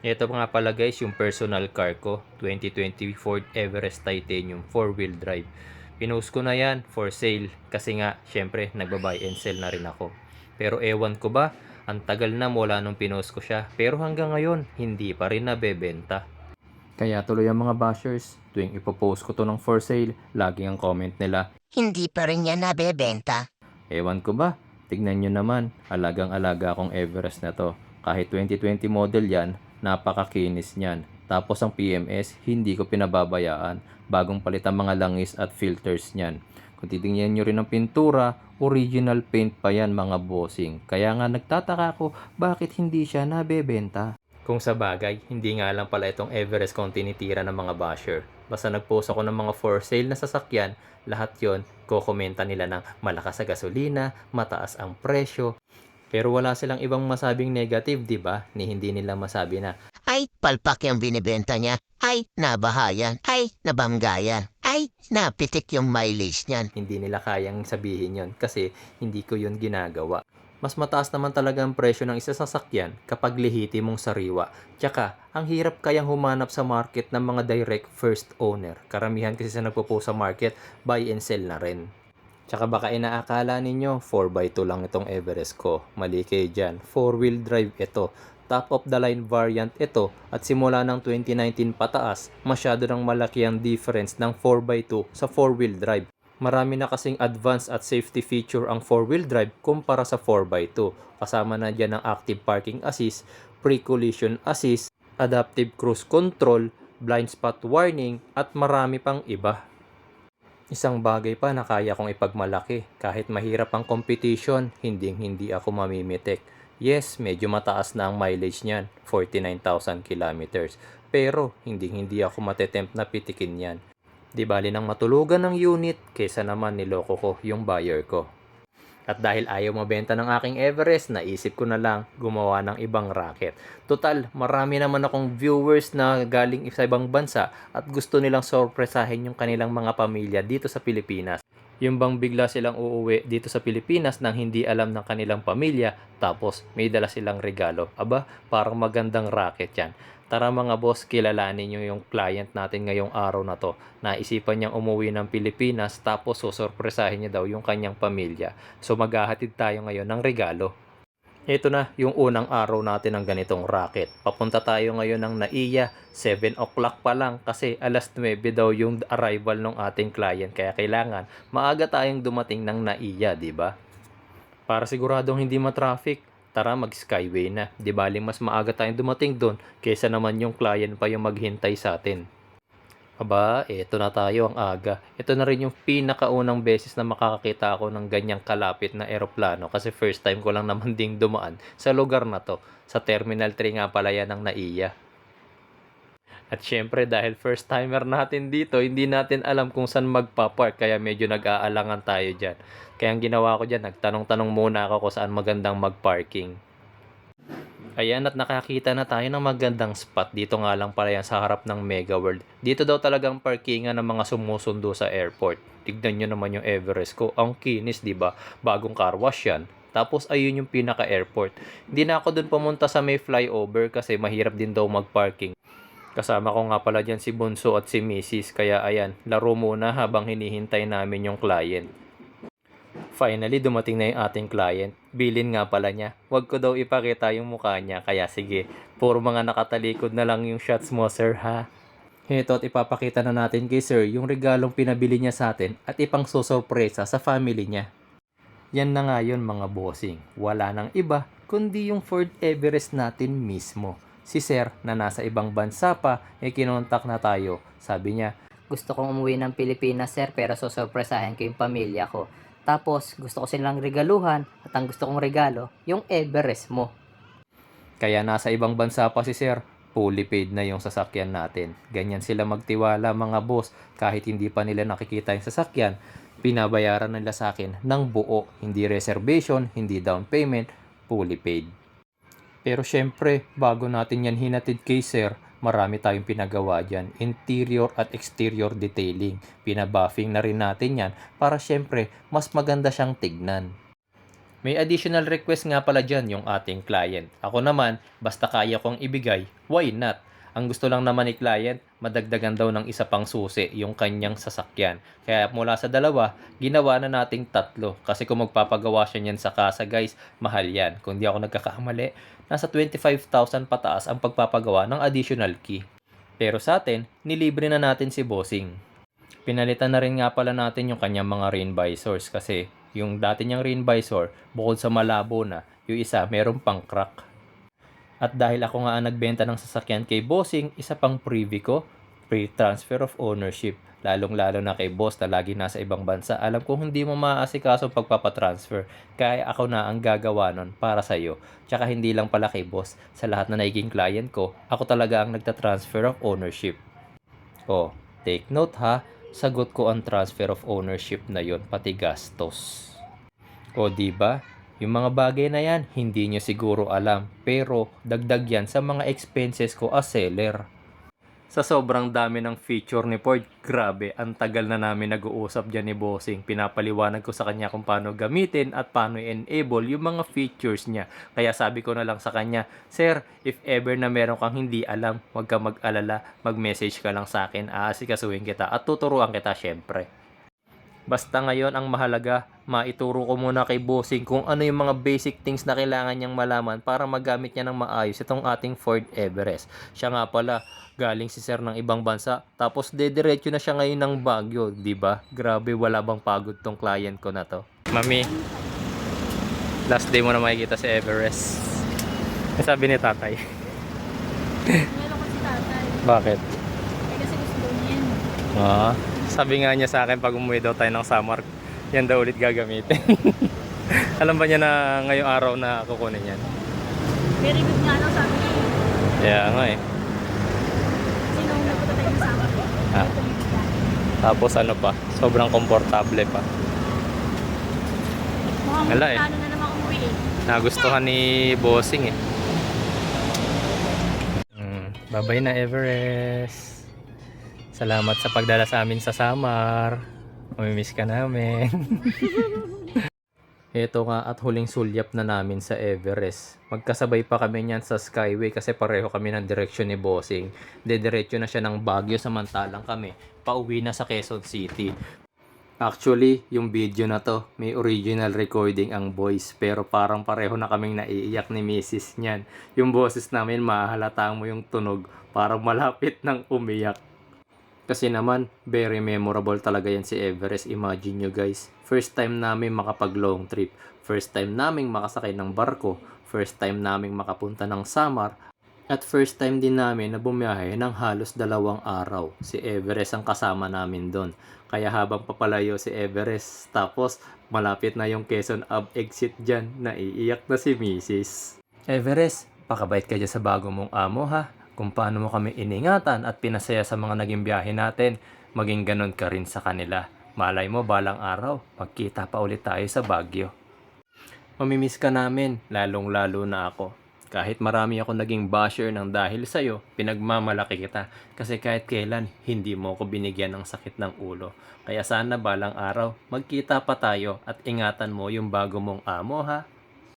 Ito nga pala guys, yung personal car ko, 2020 Ford Everest Titanium 4-wheel drive. Pinost ko na yan for sale kasi nga syempre nagba-buy and sell na rin ako. Pero ewan ko ba, ang tagal na mula nung pinost ko siya, pero hanggang ngayon hindi pa rin nabebenta. Kaya tuloy ang mga bashers, tuwing ipopost ko to ng for sale, lagi ang comment nila, Hindi pa rin yan nabebenta. ewan ko ba, tignan nyo naman, alagang-alaga akong Everest na to. Kahit 2020 model yan, napakakinis niyan. Tapos ang PMS, hindi ko pinababayaan. Bagong palit ang mga langis at filters niyan. Kung titingnan nyo rin ang pintura, original paint pa yan mga bossing. Kaya nga nagtataka ko, bakit hindi siya nabebenta? Kung sa bagay, hindi nga lang pala itong Everest kung tinitira ng mga basher. Basta nagpost ako ng mga for sale na sasakyan, lahat yon kokomenta nila ng malakas sa gasolina, mataas ang presyo. Pero wala silang ibang masabing negative, di ba? Ni hindi nila masabi na, Ay, palpak yung binibenta niya. Ay, nabahayan. Ay, nabanggayan. Ay, napitik yung mileage niyan. hindi nila kayang sabihin yon kasi hindi ko yun ginagawa. Mas mataas naman talaga ang presyo ng isa sasakyan kapag lihiti mong sariwa. Tsaka, ang hirap kayang humanap sa market ng mga direct first owner. Karamihan kasi sa nagpo-post sa market, buy and sell na rin. Tsaka baka inaakala ninyo, 4x2 lang itong Everest ko. Mali kayo dyan. 4-wheel drive ito. Top of the line variant ito at simula ng 2019 pataas, masyado nang malaki ang difference ng 4x2 sa 4-wheel drive. Marami na kasing advanced at safety feature ang 4-wheel drive kumpara sa 4x2. Kasama na dyan ang active parking assist, pre-collision assist, adaptive cruise control, blind spot warning at marami pang iba. Isang bagay pa na kaya kong ipagmalaki. Kahit mahirap ang competition, hindi ako mamimitik. Yes, medyo mataas na ang mileage niyan, 49,000 kilometers. Pero hindi ako matetempt na pitikin yan. Di bali nang matulugan ng unit, kesa naman niloko ko yung buyer ko. At dahil ayaw mabenta ng aking Everest, naisip ko na lang gumawa ng ibang racket. Total, marami naman akong viewers na galing sa ibang bansa at gusto nilang sorpresahin yung kanilang mga pamilya dito sa Pilipinas. Yung bang bigla silang uuwi dito sa Pilipinas nang hindi alam ng kanilang pamilya, tapos may dala silang regalo. Aba, parang magandang racket yan. Tara mga boss, kilalanin nyo yung client natin ngayong araw na to. Naisipan niyang umuwi ng Pilipinas tapos susurpresahin niya daw yung kanyang pamilya. So maghahatid tayo ngayon ng regalo. Ito na yung unang araw natin ng ganitong racket. Papunta tayo ngayon ng Naiya, 7 o'clock pa lang kasi alas 9 daw yung arrival ng ating client. Kaya kailangan maaga tayong dumating ng Naiya, di ba? Para siguradong hindi ma-traffic, tara mag-skyway na. Di baling mas maaga tayong dumating doon kaysa naman yung client pa yung maghintay sa atin. Aba, eto na tayo ang aga. Ito na rin yung pinakaunang beses na makakakita ako ng ganyang kalapit na eroplano kasi first time ko lang naman ding dumaan sa lugar na to. Sa Terminal 3 nga pala yan ng Naiya. At syempre dahil first timer natin dito, hindi natin alam kung saan magpa-park kaya medyo nag-aalangan tayo dyan. Kaya ang ginawa ko dyan, nagtanong-tanong muna ako kung saan magandang mag-parking. Ayan at nakakita na tayo ng magandang spot. Dito nga lang pala yan sa harap ng Mega World. Dito daw talagang parkingan ng mga sumusundo sa airport. Tignan nyo naman yung Everest ko. Ang kinis, di ba? Bagong car wash yan. Tapos ayun yung pinaka-airport. Hindi na ako dun pumunta sa may flyover kasi mahirap din daw mag-parking. Kasama ko nga pala dyan si Bunso at si Mrs. Kaya ayan, laro muna habang hinihintay namin yung client. Finally, dumating na yung ating client. Bilin nga pala niya. Huwag ko daw ipakita yung mukha niya. Kaya sige, puro mga nakatalikod na lang yung shots mo, sir, ha? Heto at ipapakita na natin kay sir yung regalong pinabili niya sa atin at ipang susurpresa sa family niya. Yan na nga yun mga bossing. Wala nang iba kundi yung Ford Everest natin mismo. Si sir na nasa ibang bansa pa kinontak na tayo. Sabi niya, Gusto kong umuwi ng Pilipinas, sir, pero susurpresahin ko yung pamilya ko. Tapos, gusto ko silang regaluhan at ang gusto kong regalo, yung Everest mo. kaya nasa ibang bansa pa si sir, fully paid na yung sasakyan natin. Ganyan sila magtiwala mga boss, kahit hindi pa nila nakikita yung sasakyan, pinabayaran nila sa akin ng buo, hindi reservation, hindi down payment, fully paid. Pero syempre, bago natin yan hinatid kay sir, marami tayong pinagawa dyan. Interior at exterior detailing. Pinabuffing na rin natin yan para syempre, mas maganda siyang tignan. May additional request nga pala dyan yung ating client. Ako naman, basta kaya kong ibigay, why not? Ang gusto lang naman ni client, madagdagan daw ng isa pang susi yung kanyang sasakyan. Kaya mula sa dalawa, ginawa na nating 3. Kasi kung magpapagawa siya niyan sa casa guys, mahal yan. Kung di ako nagkakamali, nasa 25,000 pataas ang pagpapagawa ng additional key. Pero sa atin, nilibre na natin si Bossing. Pinalitan na rin nga pala natin yung kanyang mga rain visors kasi yung dati niyang rain visor, bukod sa malabo na, yung isa meron pang crack. At dahil ako nga ang nagbenta ng sasakyan kay Bossing, isa pang privy ko, pre-transfer of ownership. Lalong-lalo na kay boss na lagi nasa ibang bansa. Alam kong hindi mo maaasikaso pagpapatransfer. Kaya ako na ang gagawa nun para sa'yo. Tsaka hindi lang pala kay boss. Sa lahat na naging client ko, ako talaga ang nagta-transfer of ownership. Oh, take note ha. Sagot ko ang transfer of ownership na yon, pati gastos. O diba? Yung mga bagay na yan, hindi nyo siguro alam. Pero dagdag yan sa mga expenses ko as seller. Sa sobrang dami ng feature ni Ford, grabe, ang tagal na namin nag-uusap dyan ni Bossing. Pinapaliwanag ko sa kanya kung paano gamitin at paano i-enable yung mga features niya. Kaya sabi ko na lang sa kanya, Sir, if ever na meron kang hindi alam, huwag kang mag-alala, mag-message ka lang sa akin, aasikasuhin kita at tuturuan kita syempre. Basta ngayon ang mahalaga, maituro ko muna kay Bossing kung ano yung mga basic things na kailangan niyang malaman para magamit niya ng maayos itong ating Ford Everest. Siya nga pala, galing si sir ng ibang bansa, tapos dediretso na siya ngayon ng Baguio, di ba? Grabe, wala bang pagod tong client ko na to. Mami, last day mo na makikita si Everest. Ano sabi ni tatay? Meron ko si tatay. Bakit? Kasi gusto niya yan. Sabi nga niya sa akin pag umuwi daw tayo ng summer, yan daw ulit gagamitin. Alam ba niya na ngayong araw na kukunin yan? Very good nga lang sabi niya. Kaya nga eh. Kasi nung nagpunta tayo sa summer, Ah. Tapos ano pa, sobrang komportable pa. mukhang Wala eh. plano na naman umuwi eh. Nagustuhan ni Bossing eh. Bye-bye na Everest. Salamat sa pagdala sa amin sa Samar. Mamimiss ka namin. Ito nga at huling sulyap na namin sa Everest. Magkasabay pa kami niyan sa Skyway kasi pareho kami ng direksyon ni Bossing. Dediretso na siya ng Baguio samantalang kami pauwi na sa Quezon City. Actually, yung video na to, may original recording ang voice pero parang pareho na kaming naiiyak ni Mrs. niyan. Yung boses namin mahahalata mo yung tunog parang malapit ng umiyak. Kasi naman, very memorable talaga yan si Everest. Imagine nyo guys, first time namin makapag long trip, first time namin makasakay ng barko, first time namin makapunta ng Samar, at first time din namin na bumiyahe ng halos 2 araw. Si Everest ang kasama namin doon. Kaya habang papalayo si Everest, tapos malapit na yung Quezon Ave exit dyan, naiiyak na si Mrs. Everest, pakabait ka dyan sa bago mong amo ha. Kung paano mo kami iningatan at pinasaya sa mga naging biyahe natin, maging ganon ka rin sa kanila. Malay mo balang araw, magkita pa ulit tayo sa Baguio. Mamimiss ka namin, lalong-lalo na ako. Kahit marami ako naging basher ng dahil sa'yo, pinagmamalaki kita. Kasi kahit kailan, hindi mo ako binigyan ng sakit ng ulo. Kaya sana balang araw, magkita pa tayo at ingatan mo yung bago mong amo ha.